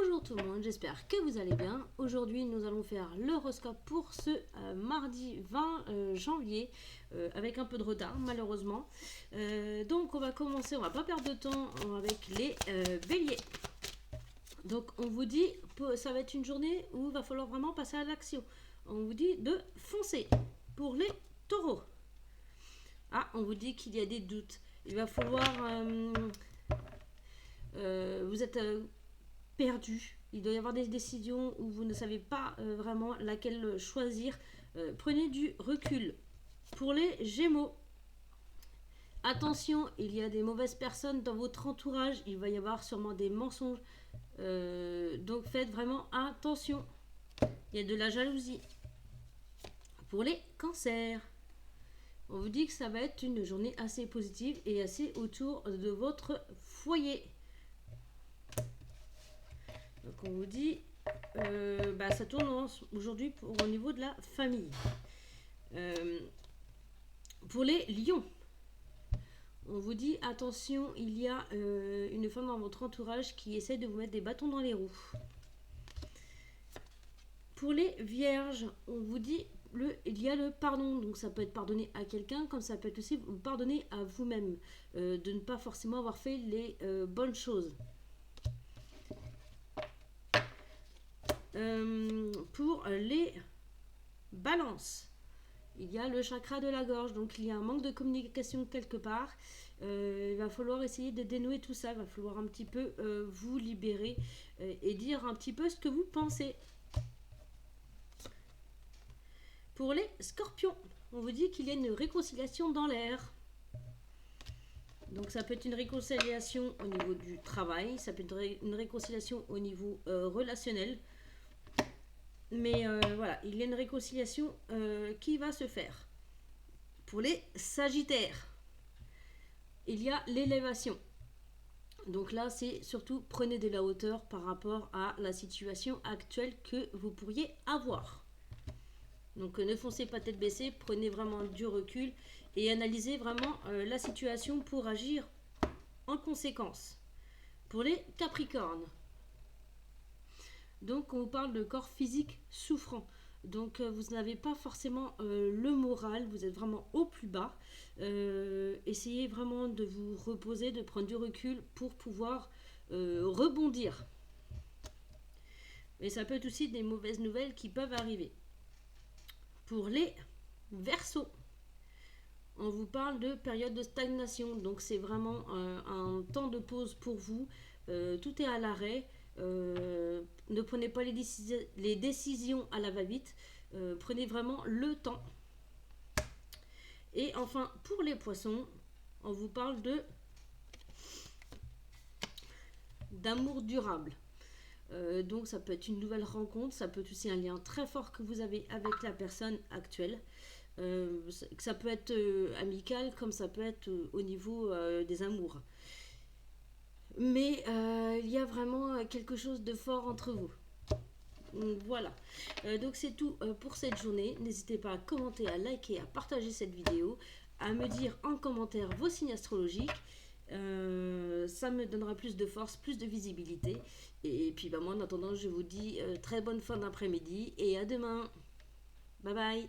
Bonjour tout le monde, j'espère que vous allez bien. Aujourd'hui, nous allons faire l'horoscope pour ce mardi 20 janvier, avec un peu de retard malheureusement. Donc on va commencer, on va pas perdre de temps avec les béliers. Donc on vous dit, ça va être une journée où il va falloir vraiment passer à l'action. On vous dit de foncer. Pour les taureaux, on vous dit qu'il y a des doutes. Il va falloir... vous êtes... perdu. Il doit y avoir des décisions où vous ne savez pas vraiment laquelle choisir. Prenez du recul. Pour les Gémeaux, attention, il y a des mauvaises personnes dans votre entourage. Il va y avoir sûrement des mensonges. Donc faites vraiment attention. Il y a de la jalousie. Pour les Cancers, on vous dit que ça va être une journée assez positive et assez autour de votre foyer. Donc on vous dit, ça tourne aujourd'hui au niveau de la famille. Pour les lions, on vous dit attention, il y a une femme dans votre entourage qui essaie de vous mettre des bâtons dans les roues. Pour les vierges, on vous dit il y a le pardon, donc ça peut être pardonner à quelqu'un, comme ça peut être aussi vous pardonner à vous-même, de ne pas forcément avoir fait les bonnes choses. Pour les balances, il y a le chakra de la gorge, donc il y a un manque de communication quelque part. Il va falloir essayer de dénouer tout ça, il va falloir un petit peu vous libérer et dire un petit peu ce que vous pensez. Pour les scorpions, on vous dit qu'il y a une réconciliation dans l'air. Donc ça peut être une réconciliation au niveau du travail, ça peut être une réconciliation au niveau relationnel. Mais voilà, il y a une réconciliation qui va se faire. Pour les sagittaires, il y a l'élévation. Donc là, c'est surtout prenez de la hauteur par rapport à la situation actuelle que vous pourriez avoir. Donc ne foncez pas tête baissée, prenez vraiment du recul et analysez vraiment la situation pour agir en conséquence. Pour les capricornes, donc on vous parle de corps physique souffrant. Donc vous n'avez pas forcément le moral, vous êtes vraiment au plus bas. Essayez vraiment de vous reposer, de prendre du recul pour pouvoir rebondir. Et ça peut être aussi des mauvaises nouvelles qui peuvent arriver. Pour les Verseaux, on vous parle de période de stagnation. Donc c'est vraiment un temps de pause pour vous. Tout est à l'arrêt. Ne prenez pas les décisions à la va-vite. Prenez vraiment le temps. Et enfin, pour les poissons, on vous parle d'amour durable. Donc ça peut être une nouvelle rencontre, ça peut être aussi un lien très fort que vous avez avec la personne actuelle. Ça peut être amical comme ça peut être au niveau des amours. Mais il y a vraiment quelque chose de fort entre vous. Voilà, donc c'est tout pour cette journée. N'hésitez pas à commenter, à liker, à partager cette vidéo, à me dire en commentaire vos signes astrologiques. Ça me donnera plus de force, plus de visibilité. Et puis moi en attendant, je vous dis très bonne fin d'après-midi et à demain. Bye bye.